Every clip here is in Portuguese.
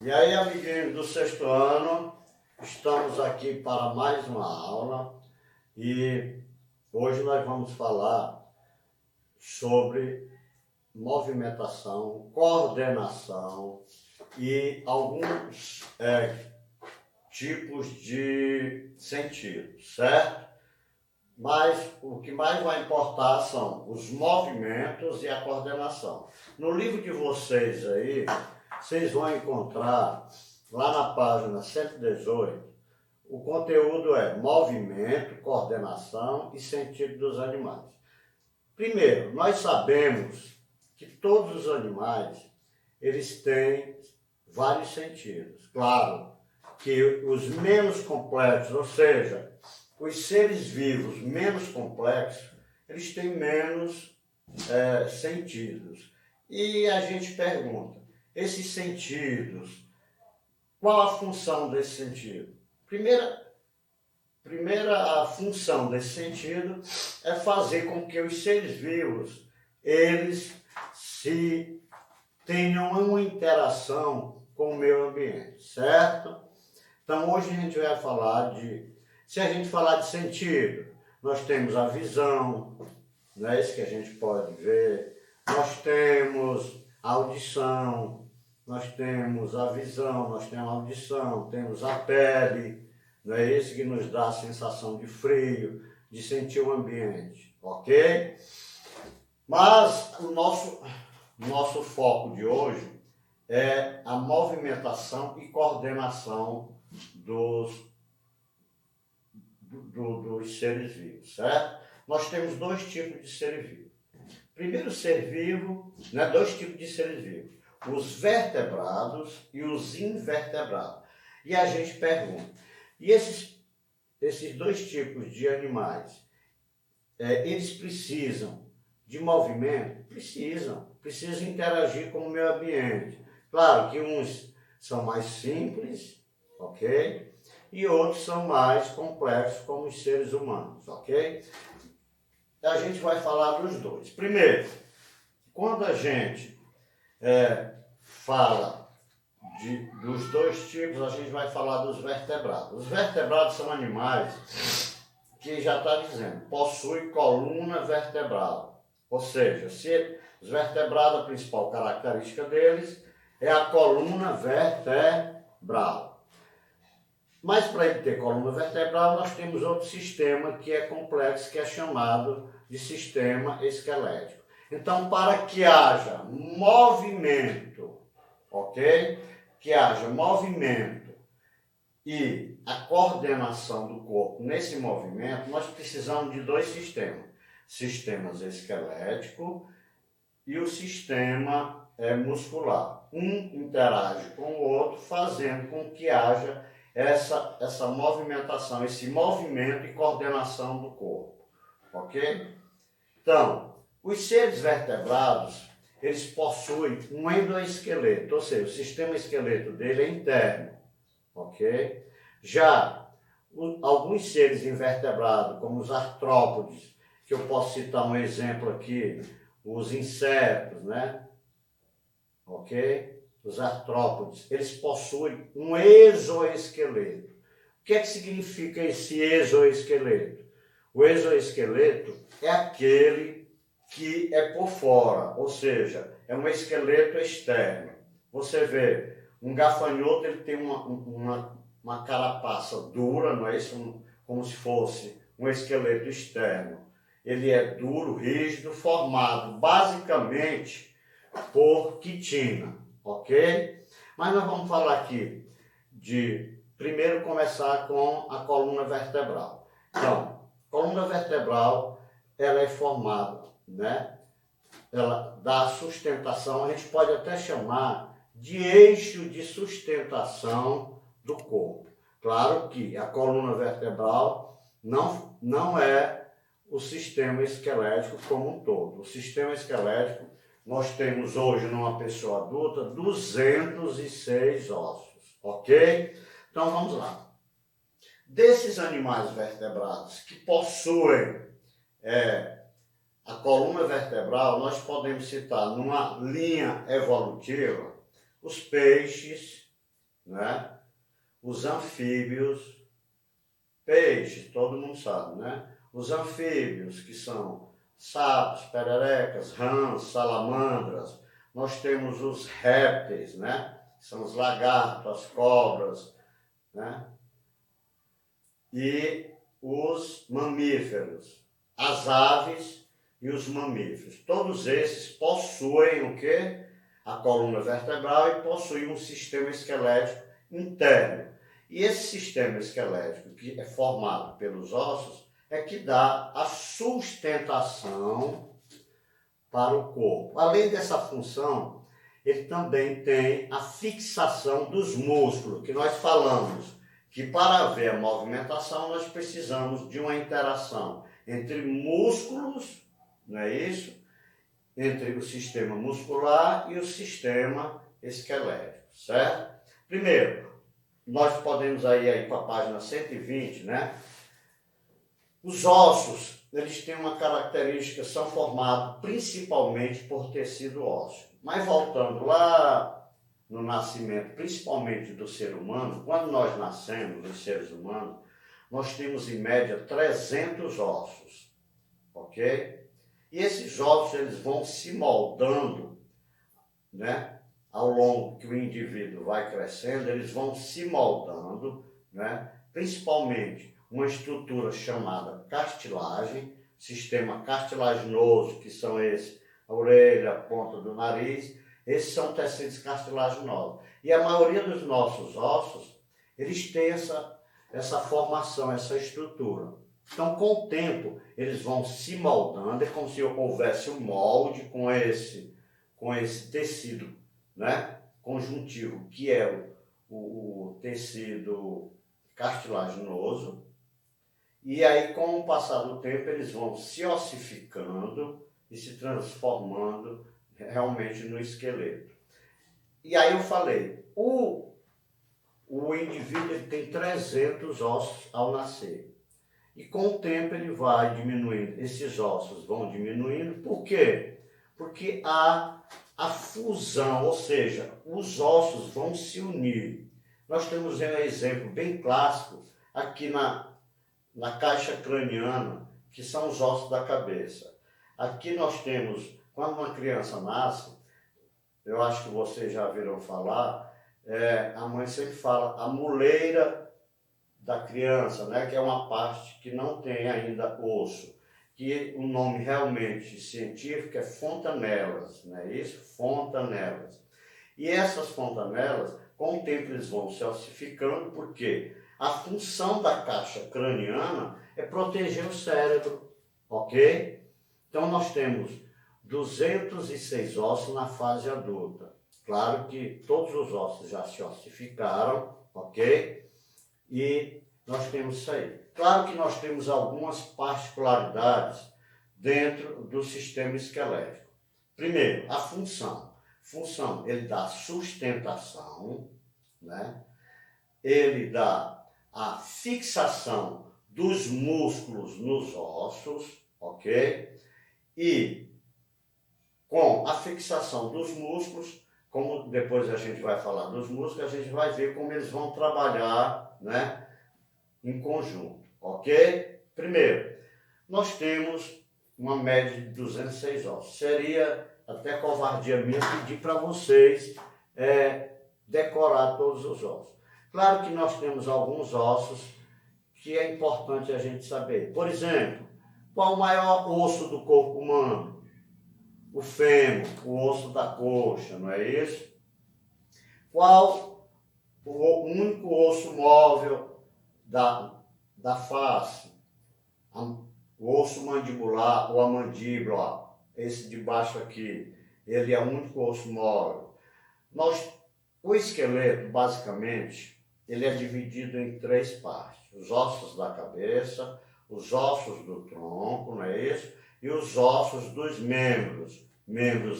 E aí, amiguinhos do sexto ano, estamos aqui para mais uma aula e hoje nós vamos falar sobre movimentação, coordenação e alguns tipos de sentido, certo? Mas o que mais vai importar são os movimentos e a coordenação. No livro de vocês aí, vocês vão encontrar lá na página 118, o conteúdo é movimento, coordenação e sentido dos animais. Primeiro, nós sabemos que todos os animais, eles têm vários sentidos. Claro que os menos complexos, ou seja, os seres vivos menos complexos, eles têm menos sentidos. E a gente pergunta, esses sentidos, qual a função desse sentido? Primeira função desse sentido é fazer com que os seres vivos, eles se tenham uma interação com o meio ambiente, certo? Então hoje a gente vai falar se a gente falar de sentido, nós temos a visão, não é isso que a gente pode ver, nós temos a audição, nós temos a visão, nós temos a audição, temos a pele, não é isso que nos dá a sensação de frio, de sentir o ambiente, ok? Mas o nosso foco de hoje é a movimentação e coordenação dos seres vivos, certo? Nós temos dois tipos de seres vivos. Primeiro ser vivo, dois tipos de seres vivos, os vertebrados e os invertebrados. E a gente pergunta, e esses dois tipos de animais, eles precisam de movimento? Precisam interagir com o meio ambiente. Claro que uns são mais simples, ok? E outros são mais complexos, como os seres humanos, ok? A gente vai falar dos dois. Primeiro, quando a gente fala dos dois tipos, a gente vai falar dos vertebrados. Os vertebrados são animais que já está dizendo, possuem coluna vertebral. Ou seja, os vertebrados, a principal característica deles é a coluna vertebral. Mas para ele ter coluna vertebral, nós temos outro sistema que é complexo, que é chamado de sistema esquelético. Então, para que haja movimento, ok? Que haja movimento e a coordenação do corpo nesse movimento, nós precisamos de dois sistemas. Sistemas esquelético e o sistema muscular. Um interage com o outro, fazendo com que haja essa movimentação, esse movimento e coordenação do corpo, ok? Então, os seres vertebrados, eles possuem um endoesqueleto, ou seja, o sistema esqueleto dele é interno, ok? Já alguns seres invertebrados, como os artrópodes, que eu posso citar um exemplo aqui, os insetos, né? Ok? Os artrópodes, eles possuem um exoesqueleto. O que é que significa esse exoesqueleto? O exoesqueleto é aquele que é por fora, ou seja, é um esqueleto externo. Você vê, um gafanhoto, ele tem uma carapaça dura, não é isso? Como se fosse um esqueleto externo. Ele é duro, rígido, formado basicamente por quitina. Ok? Mas nós vamos falar aqui primeiro começar com a coluna vertebral. Então, coluna vertebral, ela é formada, né? Ela dá sustentação, a gente pode até chamar de eixo de sustentação do corpo. Claro que a coluna vertebral não é o sistema esquelético como um todo. O sistema esquelético, nós temos hoje, numa pessoa adulta, 206 ossos, ok? Então, vamos lá. Desses animais vertebrados que possuem a coluna vertebral, nós podemos citar, numa linha evolutiva, os peixes, né? Os anfíbios, peixes, todo mundo sabe, né? Os anfíbios, que são sapos, pererecas, rãs, salamandras. Nós temos os répteis, né? Que são os lagartos, as cobras, né? E os mamíferos, as aves e os mamíferos. Todos esses possuem o quê? A coluna vertebral e possuem um sistema esquelético interno. E esse sistema esquelético, que é formado pelos ossos, é que dá a sustentação para o corpo. Além dessa função, ele também tem a fixação dos músculos, que nós falamos que para haver a movimentação nós precisamos de uma interação entre músculos, não é isso? Entre o sistema muscular e o sistema esquelético, certo? Primeiro, nós podemos ir para a página 120, né? Os ossos, eles têm uma característica, são formados principalmente por tecido ósseo. Mas voltando lá no nascimento, principalmente do ser humano, quando nós nascemos, os seres humanos, nós temos em média 300 ossos, ok? E esses ossos, eles vão se moldando, né? Ao longo que o indivíduo vai crescendo, eles vão se moldando, né? Principalmente uma estrutura chamada cartilagem, sistema cartilaginoso, que são esses, a orelha, a ponta do nariz. Esses são tecidos cartilaginosos. E a maioria dos nossos ossos, eles têm essa formação, essa estrutura. Então, com o tempo, eles vão se moldando, é como se houvesse um molde com esse tecido, né, conjuntivo, que é o tecido cartilaginoso. E aí, com o passar do tempo, eles vão se ossificando e se transformando realmente no esqueleto. E aí eu falei, o indivíduo ele tem 300 ossos ao nascer. E com o tempo ele vai diminuindo, esses ossos vão diminuindo. Por quê? Porque há a fusão, ou seja, os ossos vão se unir. Nós temos um exemplo bem clássico aqui na caixa craniana, que são os ossos da cabeça. Aqui nós temos, quando uma criança nasce, eu acho que vocês já viram falar, a mãe sempre fala a muleira da criança, né, que é uma parte que não tem ainda osso, que o nome realmente científico é fontanelas, não é isso? Fontanelas. E essas fontanelas, com o tempo eles vão se ossificando, porque a função da caixa craniana é proteger o cérebro, ok? Então nós temos 206 ossos na fase adulta. Claro que todos os ossos já se ossificaram, ok? E nós temos isso aí. Claro que nós temos algumas particularidades dentro do sistema esquelético. Primeiro, a função. Função, ele dá sustentação, né? Ele dá a fixação dos músculos nos ossos, ok? E com a fixação dos músculos, como depois a gente vai falar dos músculos, a gente vai ver como eles vão trabalhar, né, em conjunto, ok? Primeiro, nós temos uma média de 206 ossos. Seria até covardia minha pedir para vocês decorar todos os ossos. Claro que nós temos alguns ossos que é importante a gente saber. Por exemplo, qual o maior osso do corpo humano? O fêmur, o osso da coxa, não é isso? Qual o único osso móvel da face? O osso mandibular ou a mandíbula, esse de baixo aqui, ele é o único osso móvel. O esqueleto, basicamente, ele é dividido em 3 partes. Os ossos da cabeça, os ossos do tronco, não é isso? E os ossos dos membros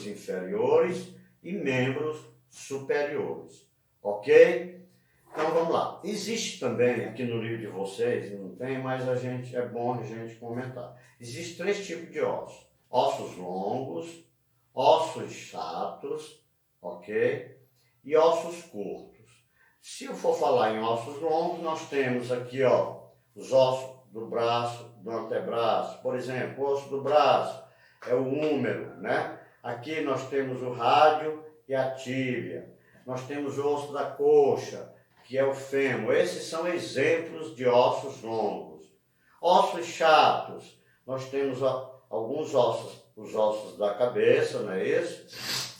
inferiores e membros superiores, ok? Então vamos lá. Existe também, aqui no livro de vocês, não tem, mas é bom a gente comentar. Existem 3 tipos de ossos. Ossos longos, ossos chatos, ok? E ossos curtos. Se eu for falar em ossos longos, nós temos aqui, ó, os ossos do braço, do antebraço. Por exemplo, o osso do braço é o húmero, né? Aqui nós temos o rádio e a tíbia. Nós temos o osso da coxa, que é o fêmur. Esses são exemplos de ossos longos. Ossos chatos, nós temos alguns ossos, os ossos da cabeça, não é isso?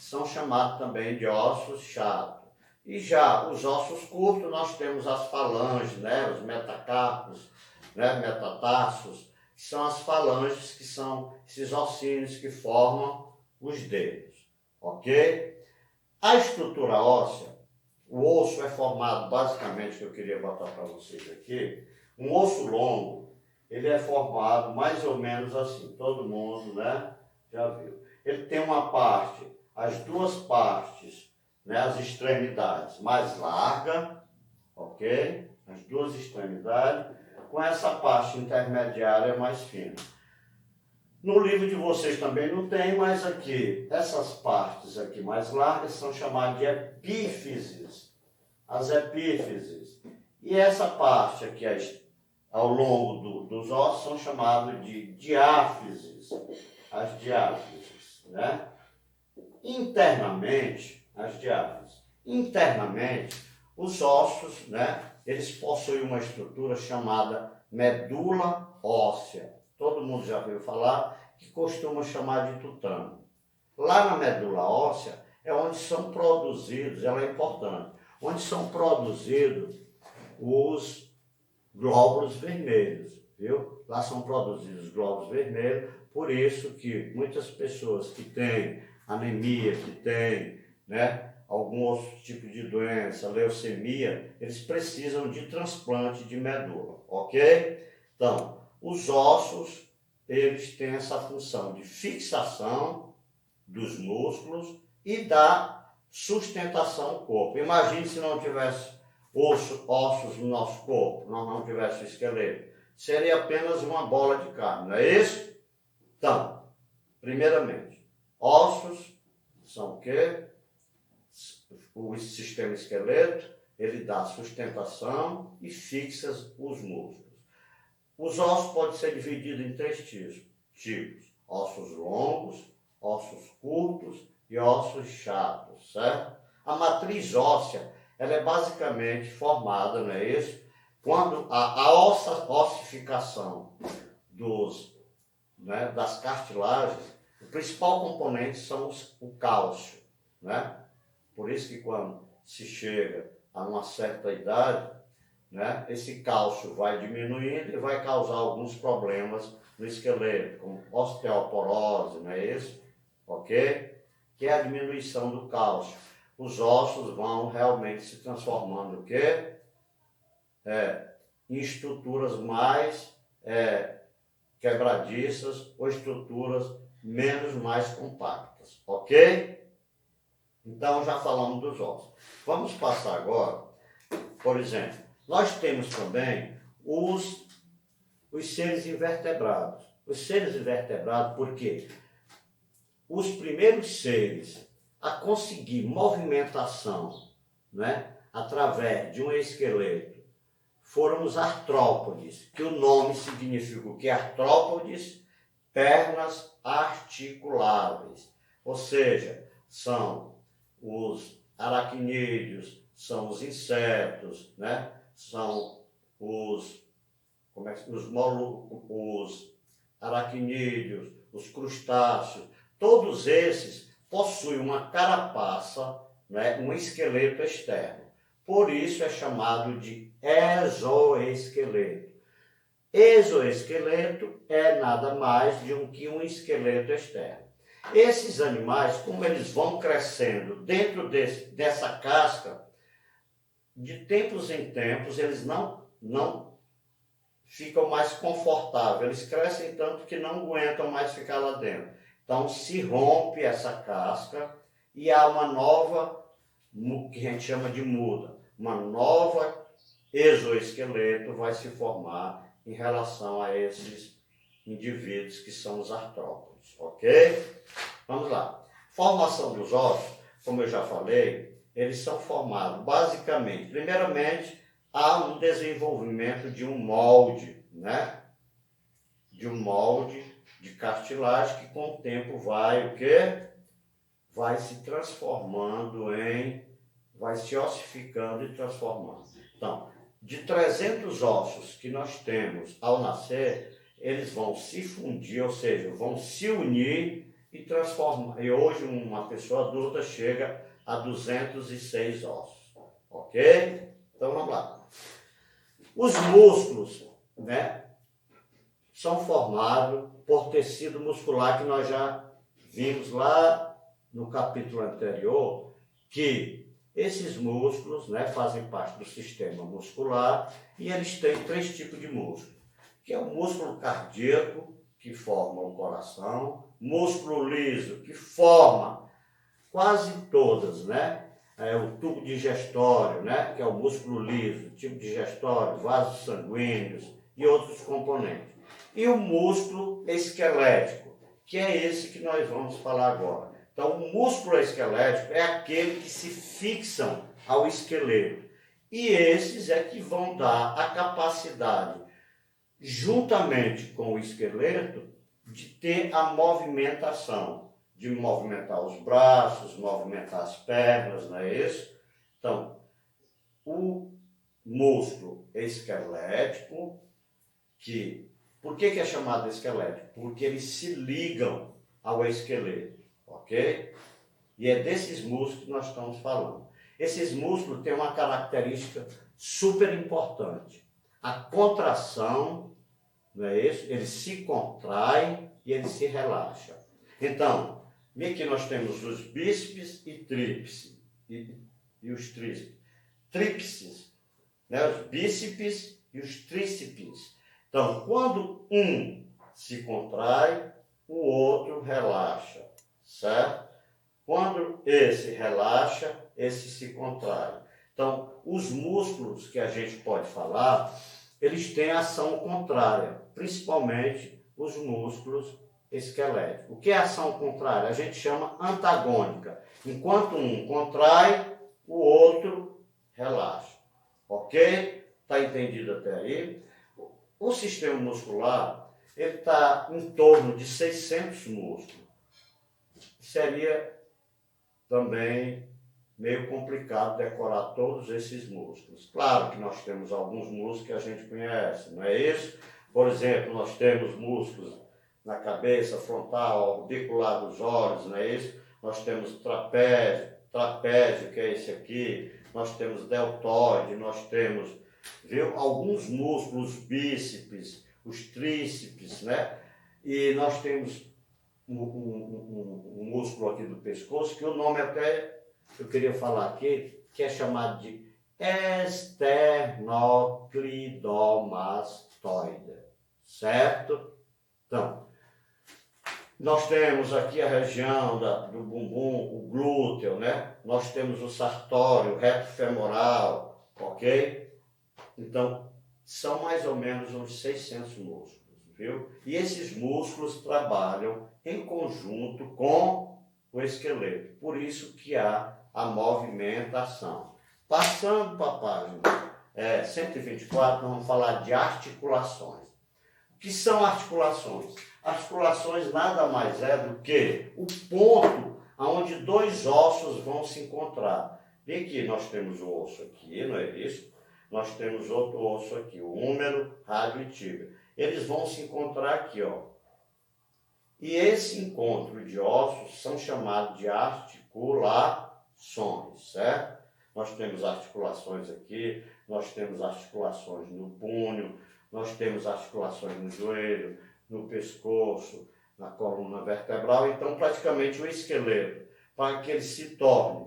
São chamados também de ossos chatos. E já os ossos curtos, nós temos as falanges, né? Os metacarpos, né? Metatarsos, que são as falanges, que são esses ossinhos que formam os dedos, ok? A estrutura óssea, o osso é formado, basicamente, que eu queria botar para vocês aqui, um osso longo, ele é formado mais ou menos assim, todo mundo, né, já viu. Ele tem uma parte, as duas partes, né, as extremidades mais larga, ok? As duas extremidades, com essa parte intermediária mais fina. No livro de vocês também não tem, mas aqui, essas partes aqui mais largas são chamadas de epífises. As epífises. E essa parte aqui ao longo dos ossos são chamadas de diáfises. As diáfises, né? Internamente, as diáfises. Internamente, os ossos, né? Eles possuem uma estrutura chamada medula óssea. Todo mundo já ouviu falar, que costuma chamar de tutano. Lá na medula óssea é onde são produzidos, ela é importante, onde são produzidos os glóbulos vermelhos, viu? Lá são produzidos os glóbulos vermelhos, por isso que muitas pessoas que têm anemia, que têm, né, algum outro tipo de doença, leucemia, eles precisam de transplante de medula, ok? Então, os ossos, eles têm essa função de fixação dos músculos e da sustentação do corpo. Imagine se não tivesse ossos no nosso corpo, não tivesse o esqueleto. Seria apenas uma bola de carne, não é isso? Então, primeiramente, ossos são o quê? O sistema esqueleto, ele dá sustentação e fixa os músculos. Os ossos podem ser divididos em três tipos: ossos longos, ossos curtos e ossos chatos, certo? A matriz óssea, ela é basicamente formada, não é isso? Quando a ossificação das cartilagens, o principal componente são o cálcio, né? Por isso que quando se chega a uma certa idade, né, esse cálcio vai diminuindo e vai causar alguns problemas no esqueleto, como osteoporose, não é isso? Ok? Que é a diminuição do cálcio. Os ossos vão realmente se transformando, o quê? Em estruturas mais quebradiças ou estruturas mais compactas, ok? Então já falamos dos ossos. Vamos passar agora, por exemplo, nós temos também os seres invertebrados. Os seres invertebrados, por quê? Os primeiros seres a conseguir movimentação, né, através de um esqueleto foram os artrópodes, que o nome significa o que? Artrópodes, pernas articuláveis. Ou seja, são os aracnídeos, são os insetos, né? São os aracnídeos, os crustáceos. Todos esses possuem uma carapaça, né? Um esqueleto externo. Por isso é chamado de exoesqueleto. Exoesqueleto é nada mais que um esqueleto externo. Esses animais, como eles vão crescendo dentro dessa casca, de tempos em tempos, eles não ficam mais confortáveis. Eles crescem tanto que não aguentam mais ficar lá dentro. Então, se rompe essa casca e há uma nova, que a gente chama de muda. Uma nova exoesqueleto vai se formar em relação a esses indivíduos que são os artrópodes, ok? Vamos lá. Formação dos ossos, como eu já falei, eles são formados basicamente, primeiramente, há um desenvolvimento de um molde, né? De um molde de cartilagem que com o tempo vai o quê? Vai se transformando vai se ossificando e transformando. Então, de 300 ossos que nós temos ao nascer, eles vão se fundir, ou seja, vão se unir e transformar. E hoje uma pessoa adulta chega a 206 ossos, ok? Então vamos lá. Os músculos, né, são formados por tecido muscular que nós já vimos lá no capítulo anterior, que esses músculos, né, fazem parte do sistema muscular e eles têm 3 tipos de músculo, que é o músculo cardíaco, que forma o coração, músculo liso, que forma quase todas, né? O tubo digestório, né? Que é o músculo liso, tubo digestório, vasos sanguíneos e outros componentes. E o músculo esquelético, que é esse que nós vamos falar agora. Então, o músculo esquelético é aquele que se fixam ao esqueleto. E esses é que vão dar a capacidade, juntamente com o esqueleto, de ter a movimentação, de movimentar os braços, movimentar as pernas, não é isso? Então, o músculo esquelético, por que é chamado esquelético? Porque eles se ligam ao esqueleto, ok? E é desses músculos que nós estamos falando. Esses músculos têm uma característica super importante. A contração, não é isso? Eles se contraem e eles se relaxam. Então, aqui nós temos os bíceps e tríceps, e os tríceps. Tríceps, né? Os bíceps e os tríceps. Então, quando um se contrai, o outro relaxa, certo? Quando esse relaxa, esse se contrai. Então, os músculos que a gente pode falar, eles têm ação contrária, principalmente os músculos esqueléticos. O que é ação contrária? A gente chama antagônica. Enquanto um contrai, o outro relaxa. Ok? Está entendido até aí? O sistema muscular, ele está em torno de 600 músculos. Seria também meio complicado decorar todos esses músculos. Claro que nós temos alguns músculos que a gente conhece, não é isso? Por exemplo, nós temos músculos na cabeça, frontal, orbicular dos olhos, não é isso? Nós temos trapézio, que é esse aqui, nós temos deltoide, nós temos, viu, alguns músculos, bíceps, os tríceps, né? E nós temos um músculo aqui do pescoço, que o nome até eu queria falar aqui, que é chamado de esternocleidomastoide, certo? Então, nós temos aqui a região do bumbum, o glúteo, né? Nós temos o sartório, o reto femoral, ok? Então, são mais ou menos uns 600 músculos, viu? E esses músculos trabalham em conjunto com o esqueleto. Por isso que há a movimentação. Passando para a página 124, nós vamos falar de articulações. O que são articulações? Articulações nada mais é do que o ponto onde 2 ossos vão se encontrar. E aqui nós temos o osso aqui, não é isso? Nós temos outro osso aqui, o húmero, rádio e tíbia. Eles vão se encontrar aqui, ó. E esse encontro de ossos são chamados de articulações, certo? Nós temos articulações aqui, nós temos articulações no punho, nós temos articulações no joelho, no pescoço, na coluna vertebral. Então, praticamente o esqueleto, para que ele se torne,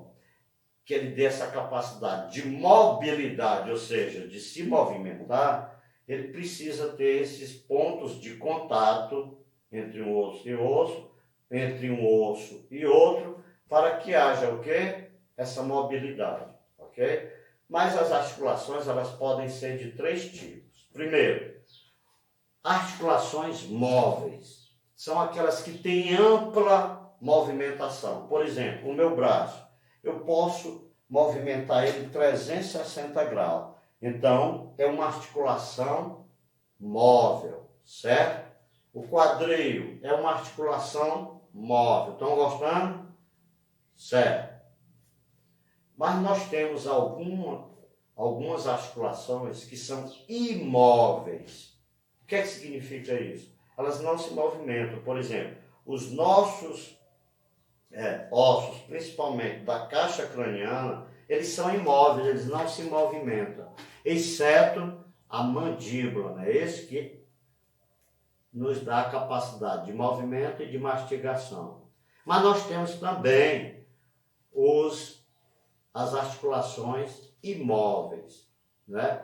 que ele dê essa capacidade de mobilidade, ou seja, de se movimentar, ele precisa ter esses pontos de contato entre um osso e osso, entre um osso e outro, para que haja o quê? Essa mobilidade, ok? Mas as articulações, elas podem ser de 3 tipos. Primeiro, articulações móveis. São aquelas que têm ampla movimentação. Por exemplo, o meu braço. Eu posso movimentar ele 360 graus. Então, é uma articulação móvel, certo? O quadril é uma articulação móvel. Estão gostando? Certo. Mas nós temos algumas articulações que são imóveis. O que é que significa isso? Elas não se movimentam. Por exemplo, os nossos ossos, principalmente da caixa craniana, eles são imóveis, eles não se movimentam, exceto a mandíbula, né? Esse que nos dá a capacidade de movimento e de mastigação. Mas nós temos também as articulações imóveis, né?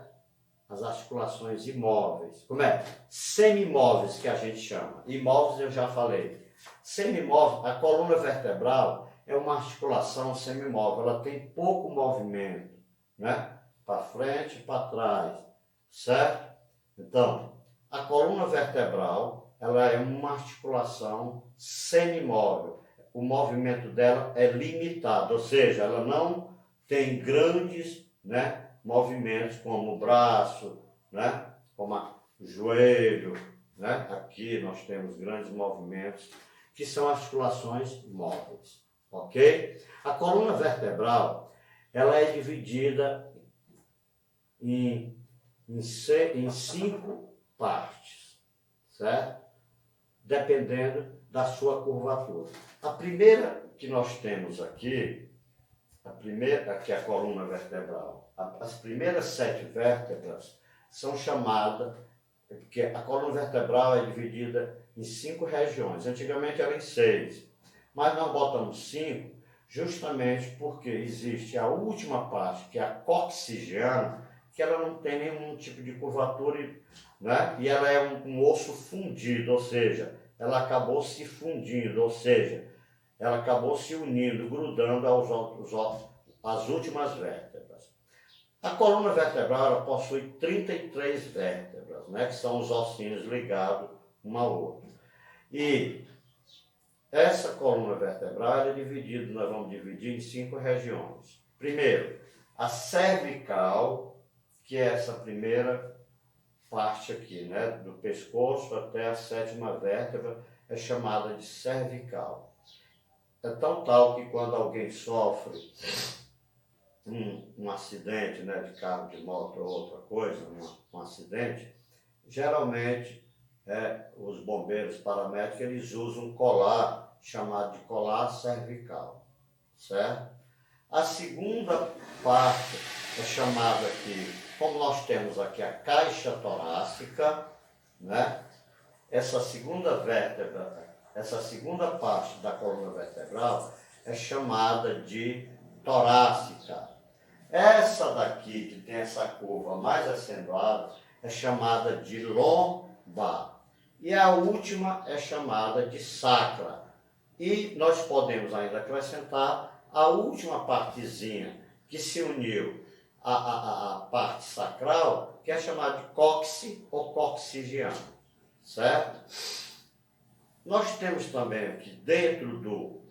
As articulações imóveis. Como é? Semimóveis, que a gente chama. Imóveis eu já falei. Semimóvel, a coluna vertebral é uma articulação semimóvel. Ela tem pouco movimento, né? Para frente e para trás, certo? Então, a coluna vertebral, ela é uma articulação semimóvel. O movimento dela é limitado, ou seja, ela não tem grandes, né, movimentos como o braço, né, como o joelho, né? Aqui nós temos grandes movimentos que são articulações móveis, ok? A coluna vertebral, ela é dividida em 5 partes, certo? Dependendo da sua curvatura. A primeira que nós temos aqui, aqui é a coluna vertebral. As primeiras 7 vértebras são chamadas, porque a coluna vertebral é dividida em 5 regiões. Antigamente era em 6, mas nós botamos 5 justamente porque existe a última parte, que é a coxigeana, que ela não tem nenhum tipo de curvatura, né? E ela é um osso fundido, ou seja, ela acabou se fundindo, ou seja, ela acabou se unindo, grudando às últimas vértebras. A coluna vertebral ela possui 33 vértebras, né? Que são os ossinhos ligados uma a outra. E essa coluna vertebral é dividida, nós vamos dividir em 5 regiões. Primeiro, a cervical, que é essa primeira parte aqui, né, do pescoço até a 7ª vértebra, é chamada de cervical. É tão tal que quando alguém sofre um acidente, né, de carro, de moto ou outra coisa, um acidente, geralmente os bombeiros paramédicos eles usam um colar chamado de colar cervical, certo? A segunda parte é chamada aqui, como nós temos aqui a caixa torácica, né? Essa segunda vértebra, essa segunda parte da coluna vertebral é chamada de torácica. Essa daqui, que tem essa curva mais acentuada, é chamada de lombar. E a última é chamada de sacra. E nós podemos ainda acrescentar a última partezinha que se uniu à parte sacral, que é chamada de cóccix ou coxigeano, certo? Nós temos também aqui dentro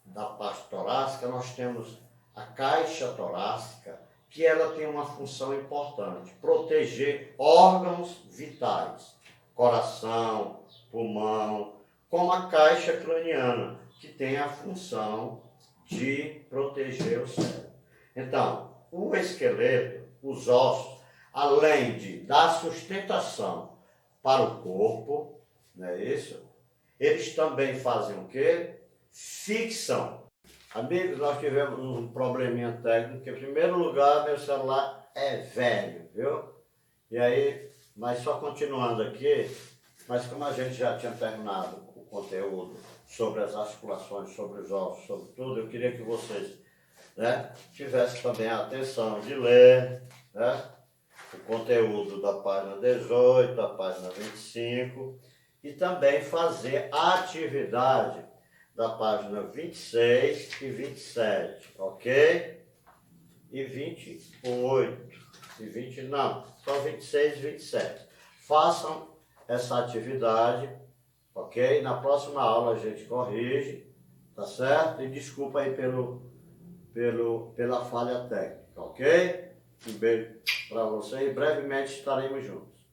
da parte torácica, nós temos a caixa torácica, que ela tem uma função importante, proteger órgãos vitais, coração, pulmão, como a caixa craniana, que tem a função de proteger o cérebro. Então, o esqueleto, os ossos, além de dar sustentação para o corpo, não é isso? Eles também fazem o quê? Fixam. Amigos, nós tivemos um probleminha técnico. Em primeiro lugar, meu celular é velho, viu? E aí, mas só continuando aqui, mas como a gente já tinha terminado o conteúdo sobre as articulações, sobre os ossos, sobre tudo, eu queria que vocês, né, tivessem também a atenção de ler, né, o conteúdo da página 18, da página 25, e também fazer a atividade da página 26 e 27, ok? E 28, e 20, não, só 26 e 27. Façam essa atividade, ok? Na próxima aula a gente corrige, Tá certo? E desculpa aí pela falha técnica, ok? Um beijo para você e brevemente estaremos juntos.